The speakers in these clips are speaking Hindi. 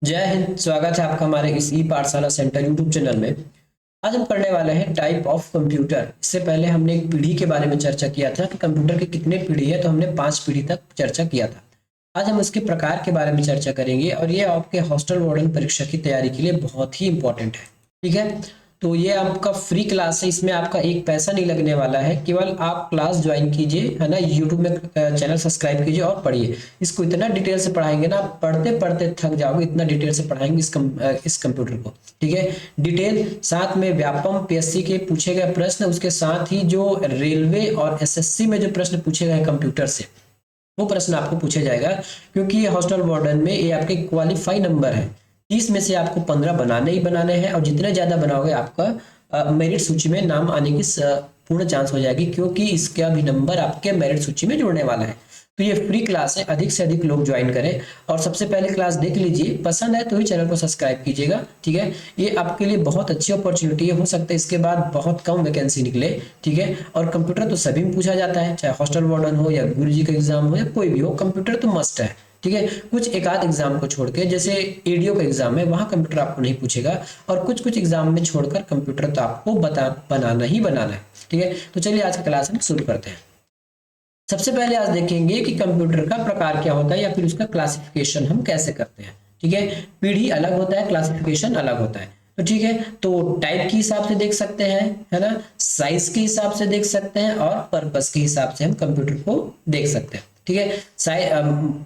जय हिंद। स्वागत है आपका हमारे इस ई पाठशाला सेंटर यूट्यूब चैनल में। आज हम पढ़ने वाले हैं टाइप ऑफ कंप्यूटर। इससे पहले हमने एक पीढ़ी के बारे में चर्चा किया था कि कंप्यूटर के कितने पीढ़ी है, तो हमने 5 पीढ़ी तक चर्चा किया था। आज हम इसके प्रकार के बारे में चर्चा करेंगे और ये आपके हॉस्टल वार्डन परीक्षा की तैयारी के लिए बहुत ही इंपॉर्टेंट है। ठीक है, तो ये आपका फ्री क्लास है, इसमें आपका एक पैसा नहीं लगने वाला है। केवल आप क्लास ज्वाइन कीजिए, है ना, यूट्यूब में चैनल सब्सक्राइब कीजिए और पढ़िए। इसको इतना डिटेल से पढ़ाएंगे ना, आप पढ़ते पढ़ते थक जाओगे, इतना डिटेल से पढ़ाएंगे इस कंप्यूटर को। ठीक है, डिटेल साथ में व्यापम पीएससी के पूछे गए प्रश्न, उसके साथ ही जो रेलवे और एसएससी में जो प्रश्न पूछे गए कंप्यूटर से, वो प्रश्न आपको पूछा जाएगा। क्योंकि ये हॉस्टल वार्डन में ये आपके क्वालिफाई नंबर है, 30 में से आपको 15 बनाने ही बनाने हैं, और जितने ज्यादा बनाओगे आपका मेरिट सूची में नाम आने की पूर्ण चांस हो जाएगी, क्योंकि इसका भी नंबर आपके मेरिट सूची में जुड़ने वाला है। तो ये फ्री क्लास है, अधिक से अधिक लोग ज्वाइन करें और सबसे पहले क्लास देख लीजिए। पसंद है तो ही चैनल को सब्सक्राइब कीजिएगा। ठीक है, ये आपके लिए बहुत अच्छी अपॉर्चुनिटी है, हो सकता है इसके बाद बहुत कम वैकेंसी निकले। ठीक है, और कंप्यूटर तो सभी में पूछा जाता है, चाहे हॉस्टल वार्डन हो या गुरुजी का एग्जाम हो या कोई भी हो, कंप्यूटर तो मस्ट है। ठीक है, कुछ एक आध एग्जाम को छोड़ के, जैसे एडीओ का एग्जाम है वहां कंप्यूटर आपको नहीं पूछेगा, और कुछ कुछ एग्जाम में छोड़कर कंप्यूटर तो आपको बनाना ही बनाना है। ठीक है, तो चलिए आज का क्लास हम शुरू करते हैं। सबसे पहले आज देखेंगे कि कंप्यूटर का प्रकार क्या होता है या फिर उसका क्लासिफिकेशन हम कैसे करते हैं। ठीक है, पीढ़ी अलग होता है, क्लासिफिकेशन अलग होता है। तो ठीक है, तो टाइप के हिसाब से देख सकते हैं, है ना, साइज के हिसाब से देख सकते हैं और पर्पस के हिसाब से हम कंप्यूटर को देख सकते हैं। ठीक है,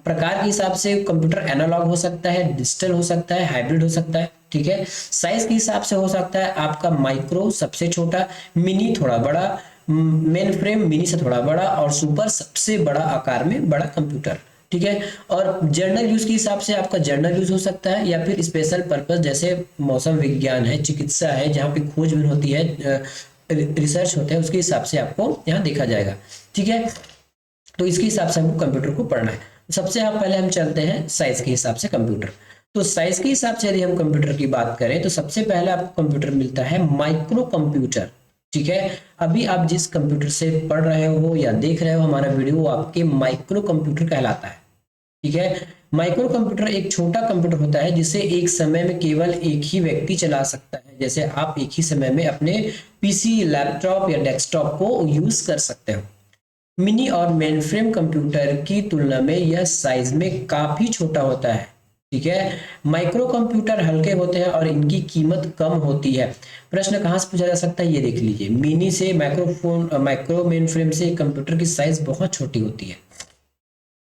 प्रकार के हिसाब से कंप्यूटर एनालॉग हो सकता है, डिजिटल हो सकता है, हाइब्रिड हो सकता है। ठीक है, साइज के हिसाब से हो सकता है आपका माइक्रो सबसे छोटा, मिनी थोड़ा बड़ा, मेन फ्रेम मिनी से थोड़ा बड़ा, और सुपर सबसे बड़ा आकार में बड़ा कंप्यूटर। ठीक है, और जर्नल यूज के हिसाब से आपका जर्नल यूज हो सकता है, या फिर स्पेशल पर्पस जैसे मौसम विज्ञान है, चिकित्सा है, जहाँ पे खोजबीन होती है, रिसर्च होता है, उसके हिसाब से आपको यहाँ देखा जाएगा। ठीक है, तो इसके हिसाब से हमको कंप्यूटर को पढ़ना है। सबसे पहले हम चलते हैं साइज के हिसाब से कंप्यूटर। तो साइज के हिसाब से यदि हम कंप्यूटर की बात करें तो सबसे पहले आपको कंप्यूटर मिलता है माइक्रो कंप्यूटर। ठीक है, अभी आप जिस कंप्यूटर से पढ़ रहे हो या देख रहे हो हमारा वीडियो, वो आपके माइक्रो कंप्यूटर कहलाता है। ठीक है, माइक्रो कंप्यूटर एक छोटा कंप्यूटर होता है जिसे एक समय में केवल एक ही व्यक्ति चला सकता है। जैसे आप एक ही समय में अपने पीसी, लैपटॉप या डेस्कटॉप को यूज कर सकते हो। मिनी और मेनफ्रेम कंप्यूटर की तुलना में यह साइज में काफी छोटा होता है। ठीक है, माइक्रो कंप्यूटर हल्के होते हैं और इनकी कीमत कम होती है। प्रश्न कहां से पूछा जा सकता है, ये देख लीजिए। मिनी से माइक्रो मेन फ्रेम से कंप्यूटर की साइज बहुत छोटी होती है।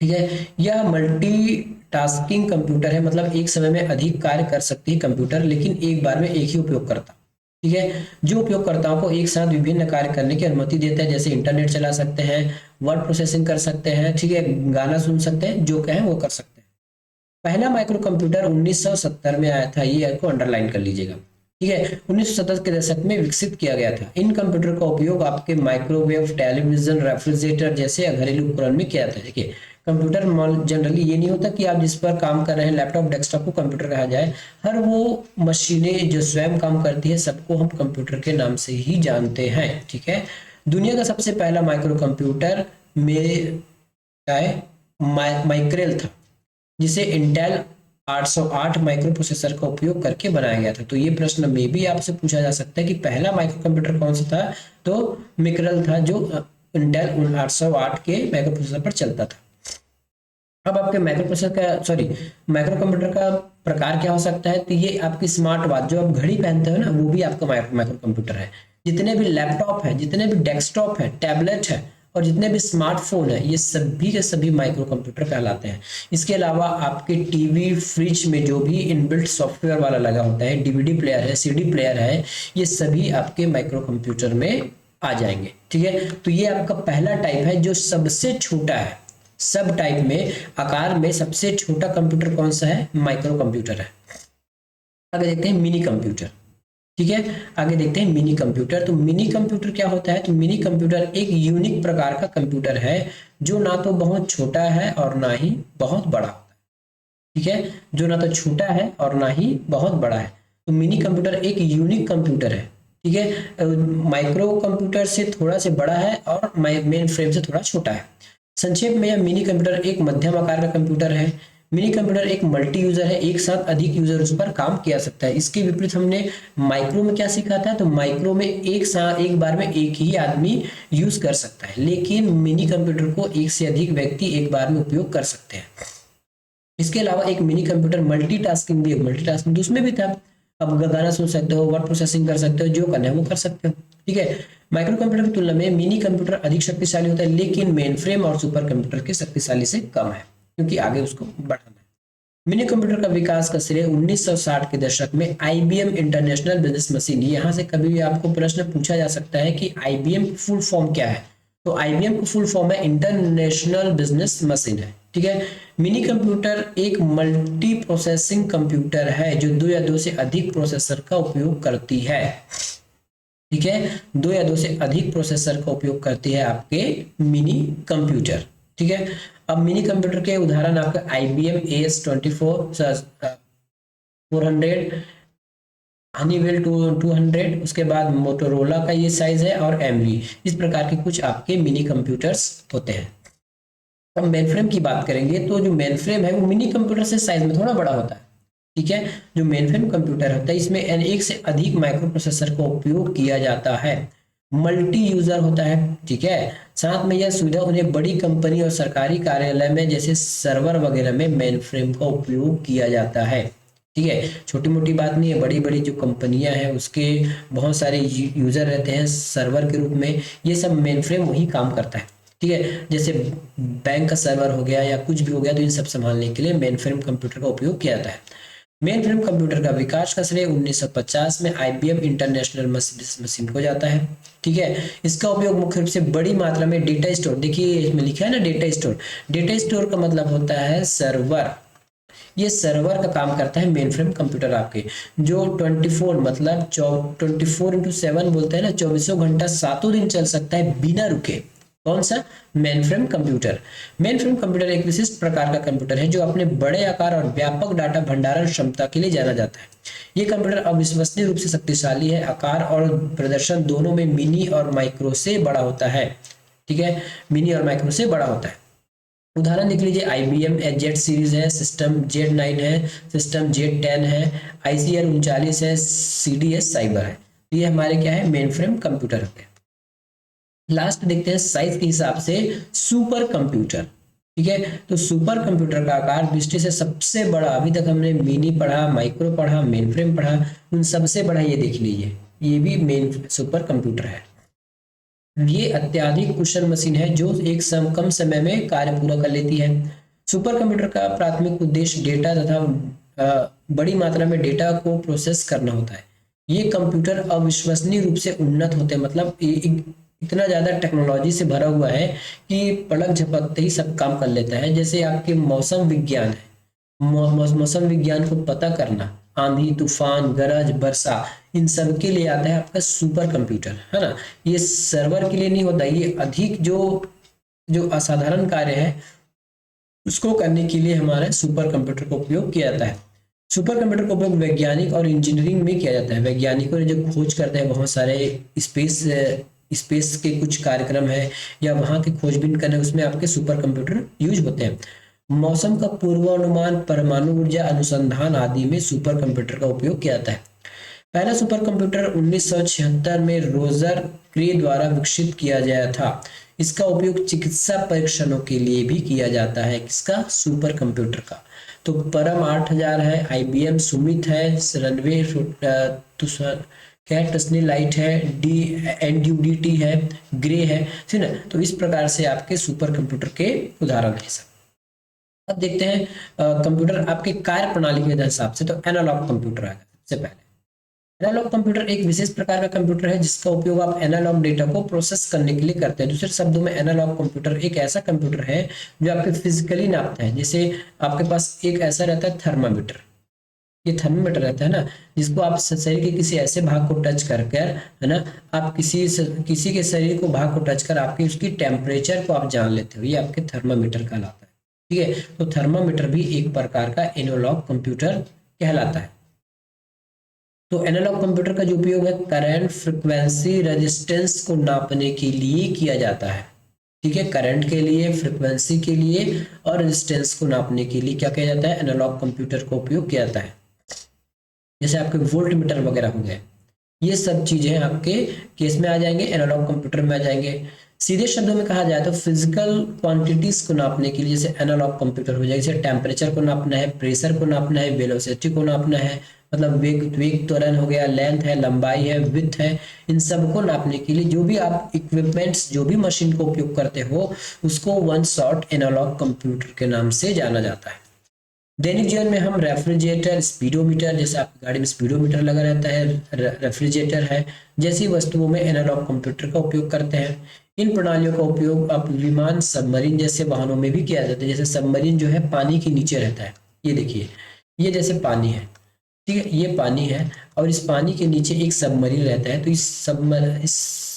ठीक है, यह मल्टी टास्किंग कंप्यूटर है, मतलब एक समय में अधिक कार्य कर सकती है कंप्यूटर, लेकिन एक बार में एक ही उपयोग करता। ठीक है, जो उपयोगकर्ताओं को एक साथ विभिन्न कार्य करने की अनुमति देता है, जैसे इंटरनेट चला सकते हैं, वर्ड प्रोसेसिंग कर सकते हैं, ठीक है, गाना सुन सकते हैं, जो कहें वो कर सकते हैं। पहला माइक्रो कंप्यूटर 1970 में आया था, ये को अंडरलाइन कर लीजिएगा। ठीक है, 1970 के दशक में विकसित किया गया था। इन कंप्यूटर का उपयोग आपके माइक्रोवेव, टेलीविजन, रेफ्रिजरेटर जैसे घरेलू उपकरण में किया जाता है। देखिए, कंप्यूटर जनरली ये नहीं होता कि आप जिस पर काम कर रहे हैं, लैपटॉप, डेस्कटॉप को कंप्यूटर कहा जाए। हर वो मशीनें जो स्वयं काम करती है, सबको हम कंप्यूटर के नाम से ही जानते हैं। ठीक है, दुनिया का सबसे पहला माइक्रो कंप्यूटर में माइक्रेल था, जिसे इंटेल 808 माइक्रो प्रोसेसर का उपयोग करके बनाया गया था। तो ये प्रश्न में भी आपसे पूछा जा सकता है कि पहला माइक्रो कंप्यूटर कौन सा था, तो मिक्रल था, जो इंटेल 808 के माइक्रो प्रोसेसर पर चलता था। अब आपके माइक्रो प्रोसेसर का माइक्रो कंप्यूटर का प्रकार क्या हो सकता है, तो ये आपकी स्मार्ट वॉच जो आप घड़ी पहनते हो ना, वो भी आपका माइक्रो कंप्यूटर है। जितने भी लैपटॉप है, जितने भी डेस्कटॉप है, टैबलेट है, और जितने भी स्मार्टफोन है, ये सभी के सभी माइक्रो कंप्यूटर कहलाते हैं। इसके अलावा आपके टीवी, फ्रिज में जो भी इनबिल्ट सॉफ्टवेयर वाला लगा होता है, डीवीडी प्लेयर है, सीडी प्लेयर है, ये सभी आपके माइक्रो कंप्यूटर में आ जाएंगे। ठीक है, तो ये आपका पहला टाइप है जो सबसे छोटा है। सब टाइप में आकार में सबसे छोटा कंप्यूटर कौन सा है, माइक्रो कंप्यूटर है। आगे देखते हैं मिनी कंप्यूटर। ठीक है, आगे देखते हैं मिनी कंप्यूटर। तो मिनी कंप्यूटर क्या होता है, तो मिनी कंप्यूटर एक यूनिक प्रकार का कंप्यूटर है जो ना तो बहुत छोटा है और ना ही बहुत बड़ा होता है। ठीक है, जो ना तो छोटा है और ना ही बहुत बड़ा है। तो मिनी कंप्यूटर एक यूनिक कंप्यूटर है। ठीक है, माइक्रो कंप्यूटर से थोड़ा से बड़ा है और मेन फ्रेम से थोड़ा छोटा है। संक्षेप में यह मिनी कंप्यूटर एक मध्यम आकार का कंप्यूटर है। मिनी कंप्यूटर एक मल्टी यूजर है, एक साथ अधिक यूजर उस पर काम किया सकता है। इसके विपरीत हमने माइक्रो में क्या सीखा था, तो माइक्रो में एक बार में एक ही आदमी यूज कर सकता है, लेकिन मिनी कंप्यूटर को एक से अधिक व्यक्ति एक बार में उपयोग कर सकते हैं। इसके अलावा एक मिनी कंप्यूटर मल्टीटास्किंग भी है, मल्टीटास्किंग तो उसमें भी था, अब गाना सुन सकते हो, वर्ड प्रोसेसिंग कर सकते हो, जो करना है वो कर सकते हो, ठीक है। माइक्रो कंप्यूटर की तुलना में मिनी कंप्यूटर अधिक शक्तिशाली होता है, लेकिन मेन फ्रेम और सुपर कंप्यूटर के शक्तिशाली से कम है, क्योंकि आगे उसको बढ़ाना है। मिनी कंप्यूटर का विकास का श्रेय 1960 के दशक में आईबीएम इंटरनेशनल बिजनेस मशीन, यहाँ से कभी भी आपको प्रश्न पूछा जा सकता है कि आईबीएम की फुल फॉर्म क्या है, तो आईबीएम की फुल फॉर्म है इंटरनेशनल बिजनेस मशीन है, ठीक है। मिनी कंप्यूटर एक मल्टी प्रोसेसिंग कंप्यूटर है जो 2 या 2 से अधिक प्रोसेसर का उपयोग करती है, ठीक है, 2 या 2 से अधिक प्रोसेसर का उपयोग करती है आपके मिनी कंप्यूटर, ठीक है। अब मिनी कंप्यूटर के उदाहरण आपका IBM AS24 400, हनीवेल 200, उसके बाद मोटोरोला का ये साइज है, और एमवी, इस प्रकार के कुछ आपके मिनी कंप्यूटर्स होते हैं। अब मेन फ्रेम की बात करेंगे तो जो मेन फ्रेम है वो मिनी कंप्यूटर से साइज में थोड़ा बड़ा होता है, ठीक है। जो मेन फ्रेम कंप्यूटर होता है इसमें एक से अधिक माइक्रो प्रोसेसर का उपयोग किया जाता है, मल्टी यूजर होता है, ठीक है। साथ में यह सुविधा उन्हें बड़ी कंपनी और सरकारी कार्यालय में जैसे सर्वर वगैरह में मेन फ्रेम का उपयोग किया जाता है, ठीक है। छोटी मोटी बात नहीं है, बड़ी बड़ी जो कंपनियां हैं उसके बहुत सारे यूजर रहते हैं सर्वर के रूप में, ये सब मेन फ्रेम वही काम करता है, ठीक है। जैसे बैंक का सर्वर हो गया या कुछ भी हो गया, तो इन सब संभालने के लिए मेन फ्रेम कंप्यूटर का उपयोग किया जाता है। मेन फ्रेम कंप्यूटर का विकास का श्रेय 1950 में आईबीएम इंटरनेशनल मशीन को जाता है, ठीक है। इसका उपयोग मुख्य रूप से बड़ी मात्रा में डेटा स्टोर, देखिए इसमें लिखा है ना डेटा स्टोर, डेटा स्टोर का मतलब होता है सर्वर, ये सर्वर का काम करता है मेन फ्रेम कंप्यूटर आपके, जो 24 मतलब 24x7 बोलते हैं ना, 24 घंटा 7 दिन चल सकता है बिना रुके। कौन सा? Main frame computer. Main frame computer एक विशिष्ट प्रकार का कंप्यूटर है जो अपने बड़े आकार और व्यापक डाटा भंडारण क्षमता के लिए जाना जाता है। ये कंप्यूटर अविश्वसनीय रूप से शक्तिशाली है, आकार और प्रदर्शन दोनों में मिनी और माइक्रो से बड़ा होता है, ठीक है, मिनी और माइक्रो से बड़ा होता है। उदाहरण देख लीजिए, IBM Z सीरीज है, सिस्टम Z9 है, सिस्टम Z10 है, ICR 39 है, CDS साइबर है। ये हमारे क्या है? मेन फ्रेम कंप्यूटर है। लास्ट देखते हैं साइज के हिसाब से सुपर कंप्यूटर, ठीक है। तो सुपर कंप्यूटर का आकार दृष्टि से सबसे बड़ा, अभी तक हमने मिनी पढ़ा, माइक्रो पढ़ा, मेन फ्रेम पढ़ा, उन सबसे बड़ा ये देख लीजिए, ये भी मेन सुपर कंप्यूटर है। ये अत्याधिक कुशल मशीन है जो एक कम समय में कार्य पूरा कर लेती है। सुपर कंप्यूटर का प्राथमिक उद्देश्य डेटा तथा बड़ी मात्रा में डेटा को प्रोसेस करना होता है। ये कंप्यूटर अविश्वसनीय रूप से उन्नत होते हैं, मतलब इतना ज्यादा टेक्नोलॉजी से भरा हुआ है कि पलक झपकते ही सब काम कर लेता है। जैसे आपके मौसम विज्ञान है, मौसम विज्ञान को पता करना, आंधी तूफान गरज वर्षा, इन सब के लिए आता है आपका सुपर कंप्यूटर, है ना। ये सर्वर के लिए नहीं होता, ये अधिक जो असाधारण कार्य है उसको करने के लिए हमारे सुपर कंप्यूटर का उपयोग किया जाता है। सुपर कंप्यूटर का उपयोग वैज्ञानिक और इंजीनियरिंग में किया जाता है। वैज्ञानिकों ने जो खोज करते हैं, बहुत सारे स्पेस के कुछ कार्यक्रम है या वहां की खोजबीन करने, उसमें आपके सुपर कंप्यूटर यूज होते हैं। मौसम का पूर्वानुमान, परमाणु ऊर्जा अनुसंधान आदि में सुपर कंप्यूटर का उपयोग किया जाता है। पहला सुपर कंप्यूटर 1976 में रोजर क्रे द्वारा विकसित किया गया था। इसका उपयोग चिकित्सा परीक्षणों के लिए भी किया जाता है। किसका? सुपर कंप्यूटर का। तो परम 8000 है, IBM सुमित है, रनवे टसनी लाइट है, NDT है, ग्रे है, ठीक है। तो इस प्रकार से आपके सुपर कंप्यूटर के उदाहरण है सब। अब देखते हैं कंप्यूटर आपके कार्य प्रणाली के हिसाब से। तो एनालॉग कंप्यूटर आएगा सबसे पहले। एनालॉग कंप्यूटर एक विशेष प्रकार का कंप्यूटर है जिसका उपयोग आप एनालॉग डेटा को प्रोसेस करने के लिए करते हैं। दूसरे शब्दों में एनालॉग कंप्यूटर एक ऐसा कंप्यूटर है जो आपके फिजिकली नापता है। जैसे आपके पास एक ऐसा रहता है थर्मामीटर, ये थर्मामीटर रहता है ना, जिसको आप शरीर के किसी ऐसे भाग को टच कर कर, है ना, आप किसी के शरीर को भाग को टच कर आपकी उसकी टेम्परेचर को आप जान लेते हो, ये आपके थर्मामीटर कहलाता है, ठीक है। तो थर्मामीटर भी एक प्रकार का एनालॉग कंप्यूटर कहलाता है। तो एनालॉग कंप्यूटर का जो उपयोग है करंट, फ्रीक्वेंसी, रेजिस्टेंस को नापने के लिए किया जाता है। ठीक है, करंट के लिए, फ्रिक्वेंसी के लिए और रेजिस्टेंस को नापने के लिए क्या किया जाता है, एनालॉग कंप्यूटर का उपयोग किया जाता है। जैसे आपके वोल्ट मीटर वगैरह हो गए, ये सब चीजें आपके केस में आ जाएंगे, एनालॉग कंप्यूटर में आ जाएंगे। सीधे शब्दों में कहा जाए तो फिजिकल क्वांटिटीज को नापने के लिए जैसे एनालॉग कंप्यूटर हो जाएगा, जैसे टेम्परेचर को नापना है, प्रेशर को नापना है, वेलोसिटी को नापना है, मतलब वेग वेग त्वरण हो गया, लेंथ है, लंबाई है, विड्थ है, इन सब को नापने के लिए जो भी आप इक्विपमेंट्स, जो भी मशीन को उपयोग करते हो, उसको वन शॉट एनालॉग कंप्यूटर के नाम से जाना जाता है। दैनिक जीवन में हम रेफ्रिजरेटर, स्पीडोमीटर, जैसे आपकी गाड़ी में स्पीडोमीटर लगा रहता है, रेफ्रिजरेटर है, जैसी वस्तुओं में एनालॉग कंप्यूटर का उपयोग करते हैं। इन प्रणालियों का उपयोग आप विमान, सबमरीन जैसे वाहनों में भी किया जाता है। जैसे सबमरीन जो है पानी के नीचे रहता है, ये देखिए, ये जैसे पानी है, ठीक है, ये पानी है और इस पानी के नीचे एक सबमरीन रहता है। तो इस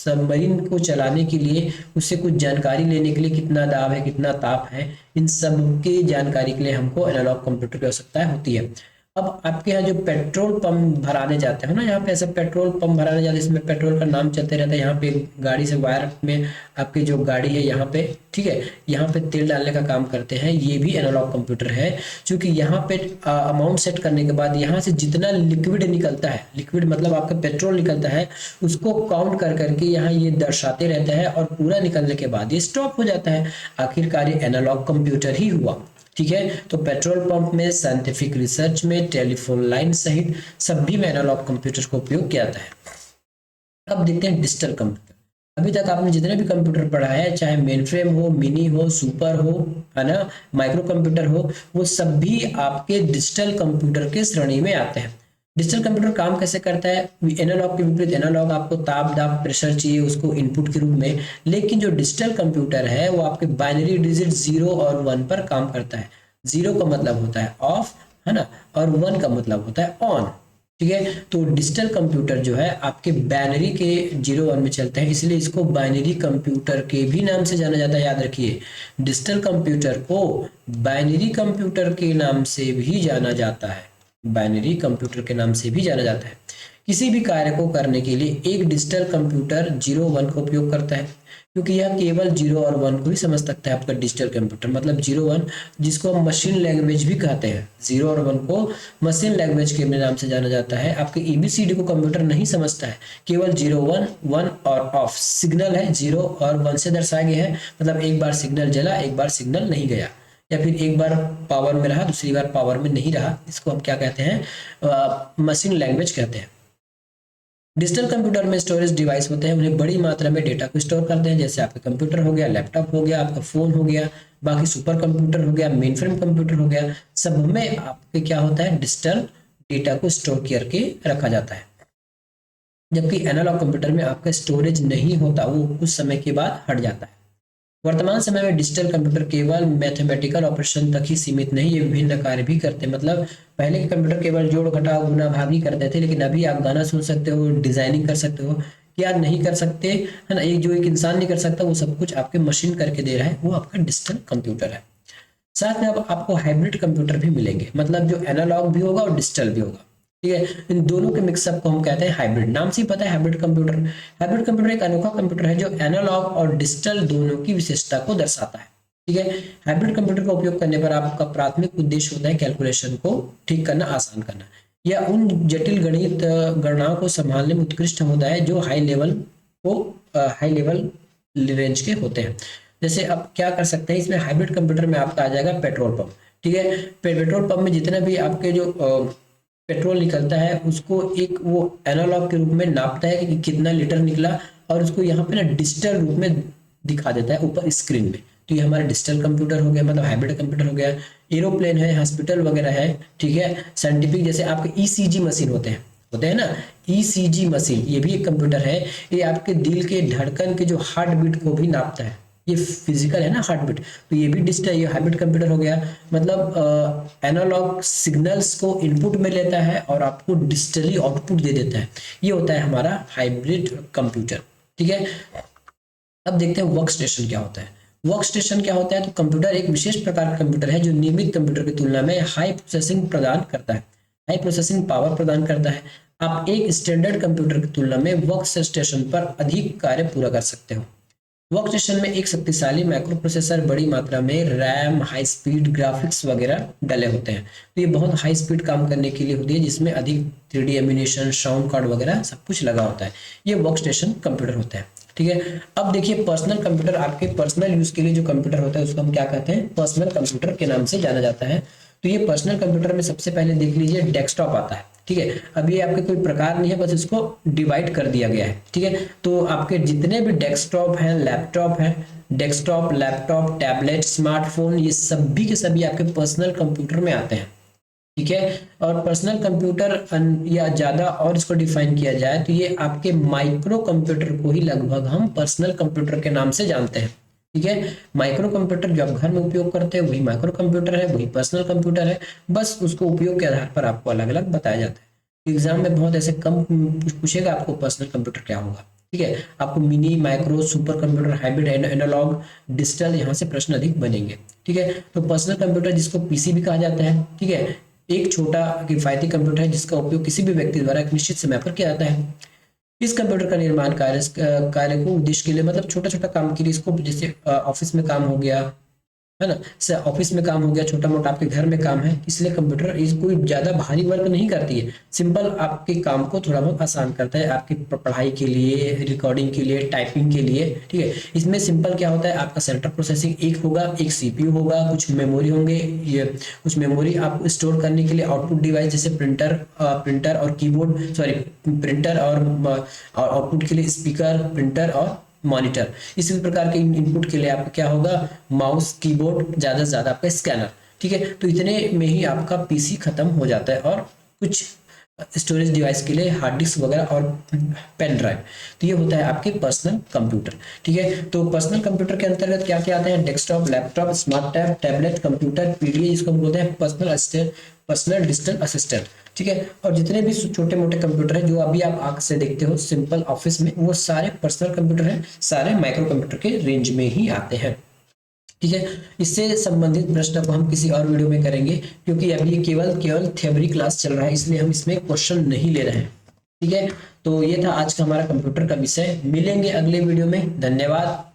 सबमरीन को चलाने के लिए, उससे कुछ जानकारी लेने के लिए, कितना दाब है, कितना ताप है, इन सब की जानकारी के लिए हमको एनालॉग कंप्यूटर की आवश्यकता होती है। अब आपके यहाँ जो पेट्रोल पंप भराने जाते हैं ना, यहाँ पे ऐसा पेट्रोल पंप भराने जाते हैं, इसमें पेट्रोल का नाम चलते रहता है, यहाँ पे गाड़ी से वायर में आपकी जो गाड़ी है यहाँ पे, ठीक है, यहाँ पे तेल डालने का काम करते हैं, ये भी एनालॉग कंप्यूटर है। क्योंकि यहाँ पे अमाउंट सेट करने के बाद यहाँ से जितना लिक्विड निकलता है, लिक्विड मतलब आपका पेट्रोल निकलता है, उसको काउंट कर करके यहाँ ये दर्शाते रहता है और पूरा निकलने के बाद ये स्टॉप हो जाता है। आखिरकार ये एनालॉग कंप्यूटर ही हुआ, ठीक है। तो पेट्रोल पंप में, साइंटिफिक रिसर्च में, टेलीफोन लाइन सहित सभी में एनालॉग कंप्यूटर का उपयोग किया जाता है। अब देखते हैं डिजिटल कंप्यूटर। अभी तक आपने जितने भी कंप्यूटर पढ़ा है, चाहे मेन फ्रेम हो, मिनी हो, सुपर हो, है ना, माइक्रो कंप्यूटर हो, वो सभी आपके डिजिटल कंप्यूटर के श्रेणी में आते हैं। डिजिटल कंप्यूटर काम कैसे करता है, एनालॉग के विपरीत, एनालॉग आपको ताप दाब प्रेशर चाहिए उसको इनपुट के रूप में, लेकिन जो डिजिटल कंप्यूटर है वो आपके बाइनरी डिजिट 0 और 1 पर काम करता है। 0 का मतलब होता है ऑफ, है ना, और 1 का मतलब होता है ऑन, ठीक है। तो डिजिटल कंप्यूटर जो है आपके बाइनरी के 0 1 में चलते हैं, इसलिए इसको बाइनरी कंप्यूटर के भी नाम से जाना जाता है। याद रखिए, डिजिटल कंप्यूटर को बाइनरी कंप्यूटर के नाम से भी जाना जाता है, बाइनरी कंप्यूटर के नाम से भी जाना जाता है। किसी भी कार्य को करने के लिए एक डिजिटल कंप्यूटर 0 1 का उपयोग करता है, क्योंकि यह केवल 0 और 1 को ही समझ सकता है। आपका डिजिटल कंप्यूटर मतलब 0 1, जिसको हम मशीन लैंग्वेज भी कहते हैं, 0 और 1 को मशीन लैंग्वेज के नाम से जाना जाता है। आपके ABCD को कंप्यूटर नहीं समझता है, केवल 0 1 1 और ऑफ सिग्नल है, 0 और 1 से दर्शाया गया है। मतलब एक बार सिग्नल जला, एक बार सिग्नल नहीं गया, या फिर एक बार पावर में रहा, दूसरी बार पावर में नहीं रहा। इसको हम क्या कहते हैं, मशीन लैंग्वेज कहते हैं। डिजिटल कंप्यूटर में स्टोरेज डिवाइस होते हैं, उन्हें बड़ी मात्रा में डेटा को स्टोर करते हैं। जैसे आपका कंप्यूटर हो गया, लैपटॉप हो गया, आपका फोन हो गया, बाकी सुपर कंप्यूटर हो गया, मेन फ्रेम कंप्यूटर हो गया, सब में आपके क्या होता है, डिजिटल डेटा को स्टोर करके रखा जाता है। जबकि एनालॉग कंप्यूटर में आपका स्टोरेज नहीं होता, वो कुछ समय के बाद हट जाता है। वर्तमान समय में डिजिटल कंप्यूटर केवल मैथमेटिकल ऑपरेशन तक ही सीमित नहीं, ये विभिन्न कार्य भी करते हैं। मतलब पहले के कंप्यूटर केवल जोड़ घटाव गुना भाग ही करते थे, लेकिन अभी आप गाना सुन सकते हो, डिजाइनिंग कर सकते हो, क्या नहीं कर सकते, है ना, एक जो एक इंसान नहीं कर सकता वो सब कुछ आपके मशीन करके दे रहा है, वो आपका डिजिटल कंप्यूटर है। साथ में अब आपको हाइब्रिड कंप्यूटर भी मिलेंगे, मतलब जो एनालॉग भी होगा और डिजिटल भी होगा, ठीक है। इन दोनों के मिक्सअप को हम कहते हैं हाइब्रिड। नाम से ही पता है हाइब्रिड कंप्यूटर। हाइब्रिड कंप्यूटर एक अनोखा कंप्यूटर है जो एनालॉग और डिजिटल दोनों की विशेषता को दर्शाता है, ठीक है। हाइब्रिड कंप्यूटर का उपयोग करने पर आपका प्राथमिक उद्देश्य होता है कैलकुलेशन को ठीक करना, आसान करना, या उन जटिल गणित गणनाओं को संभालने में उत्कृष्ट होता है जो हाई लेवल रेंज के होते हैं। जैसे अब क्या कर सकते हैं, इसमें हाइब्रिड कंप्यूटर में आपका आ जाएगा पेट्रोल पंप, ठीक है। पेट्रोल पंप में जितना भी आपके जो पेट्रोल निकलता है उसको एक वो एनालॉग के रूप में नापता है कि कितना लीटर निकला, और उसको यहाँ पे ना डिजिटल रूप में दिखा देता है ऊपर स्क्रीन में। तो ये हमारा डिजिटल कंप्यूटर हो गया, मतलब हाइब्रिड कंप्यूटर हो गया। एरोप्लेन है, हॉस्पिटल वगैरह है, ठीक है। साइंटिफिक जैसे आपके ECG मशीन होते हैं ना, ECG मशीन, ये भी एक कंप्यूटर है। ये आपके दिल के धड़कन के जो हार्ट बीट को भी नापता है, ये फिजिकल है ना हार्ट बीट, तो ये भी डिजिटल, ये हाइब्रिड कंप्यूटर हो गया। मतलब एनालॉग सिग्नल्स को इनपुट में लेता है और आपको डिजिटली आउटपुट दे देता है, ये होता है हमारा हाइब्रिड कंप्यूटर, ठीक है। अब देखते हैं वर्क स्टेशन क्या होता है। वर्क स्टेशन क्या होता है, तो कंप्यूटर एक विशेष प्रकार का कंप्यूटर है जो नियमित कंप्यूटर की तुलना में हाई प्रोसेसिंग प्रदान करता है, हाई प्रोसेसिंग पावर प्रदान करता है। आप एक स्टैंडर्ड कंप्यूटर की तुलना में वर्क स्टेशन पर अधिक कार्य पूरा कर सकते हो। वर्क स्टेशन में एक शक्तिशाली माइक्रो प्रोसेसर, बड़ी मात्रा में रैम, हाई स्पीड ग्राफिक्स वगैरह डले होते हैं। तो ये बहुत हाई स्पीड काम करने के लिए होती है, जिसमें अधिक 3D एनिमेशन, साउंड कार्ड वगैरह सब कुछ लगा होता है। ये वर्क स्टेशन कंप्यूटर होता है। ठीक है, अब देखिए पर्सनल कंप्यूटर, आपके पर्सनल यूज के लिए जो कंप्यूटर होता है उसको हम क्या कहते हैं, पर्सनल कंप्यूटर के नाम से जाना जाता है। तो ये पर्सनल कंप्यूटर में सबसे पहले देख लीजिए डेस्कटॉप आता है। ठीक है, अब ये आपके कोई प्रकार नहीं है, बस इसको डिवाइड कर दिया गया है। ठीक है, तो आपके जितने भी डेस्कटॉप हैं, लैपटॉप है, डेस्कटॉप, लैपटॉप, टैबलेट, स्मार्टफोन, ये सभी के सभी आपके पर्सनल कंप्यूटर में आते हैं। ठीक है, और पर्सनल कंप्यूटर या ज़्यादा और इसको डिफाइन किया जाए तो ये आपके माइक्रो कंप्यूटर को ही लगभग हम पर्सनल कंप्यूटर के नाम से जानते हैं। ठीक है, माइक्रो कंप्यूटर जो आप घर में उपयोग करते हैं वही माइक्रो कंप्यूटर है, वही पर्सनल कंप्यूटर है, बस उसको उपयोग के आधार पर आपको अलग अलग बताया जाता है। एग्जाम में बहुत ऐसे कम पूछेगा आपको पर्सनल कंप्यूटर क्या होगा। ठीक है, आपको mini, micro, super computer, hybrid, analogue, digital, यहाँ से प्रश्न अधिक बनेंगे। ठीक है, तो पर्सनल कंप्यूटर जिसको पीसी भी कहा जाता है, ठीक है, एक छोटा किफायती कंप्यूटर है जिसका उपयोग किसी भी व्यक्ति द्वारा एक निश्चित समय पर किया जाता है। इस कंप्यूटर का निर्माण कार्य को उद्देश्य के लिए, मतलब छोटा छोटा काम के लिए इसको, जैसे ऑफिस में काम हो गया है ना, ऑफिस में काम हो गया, छोटा मोटा आपके घर में काम है, इसलिए कंप्यूटर इस कोई ज्यादा भारी वर्क नहीं करती है, सिंपल आपके काम को थोड़ा बहुत आसान करता है, आपकी पढ़ाई के लिए, रिकॉर्डिंग के लिए, टाइपिंग के लिए। ठीक है, इसमें सिंपल क्या होता है, आपका सेंट्रल प्रोसेसिंग एक होगा, एक सीपीयू होगा, कुछ मेमोरी होंगे, ये कुछ मेमोरी आपको स्टोर करने के लिए आउटपुट डिवाइस जैसे प्रिंटर और कीबोर्ड, सॉरी प्रिंटर और आउटपुट के लिए स्पीकर, प्रिंटर और मॉनिटर। इसी प्रकार के इनपुट के लिए आपका क्या होगा, माउस, कीबोर्ड, ज्यादा से ज्यादा आपका स्कैनर। ठीक है, तो इतने में ही आपका पीसी खत्म हो जाता है, और कुछ स्टोरेज डिवाइस के लिए हार्ड डिस्क वगैरह और पेन ड्राइव। तो ये होता है आपके पर्सनल कंप्यूटर। ठीक है, तो पर्सनल कंप्यूटर के अंतर्गत क्या क्या आते हैं, desktop, laptop, smart tab, tablet, computer, PDA जिसको हम बोलते हैं personal assistant, personal digital assistant. ठीक है, और जितने भी छोटे मोटे कंप्यूटर हैं जो अभी आप आंख से देखते हो सिंपल ऑफिस में, वो सारे पर्सनल कंप्यूटर हैं, सारे माइक्रो कंप्यूटर के रेंज में ही आते हैं। ठीक है, इससे संबंधित प्रश्न को हम किसी और वीडियो में करेंगे, क्योंकि अभी केवल थ्योरी क्लास चल रहा है, इसलिए हम इसमें क्वेश्चन नहीं ले रहे हैं। ठीक है, तो ये था आज का हमारा कंप्यूटर का विषय। मिलेंगे अगले वीडियो में, धन्यवाद।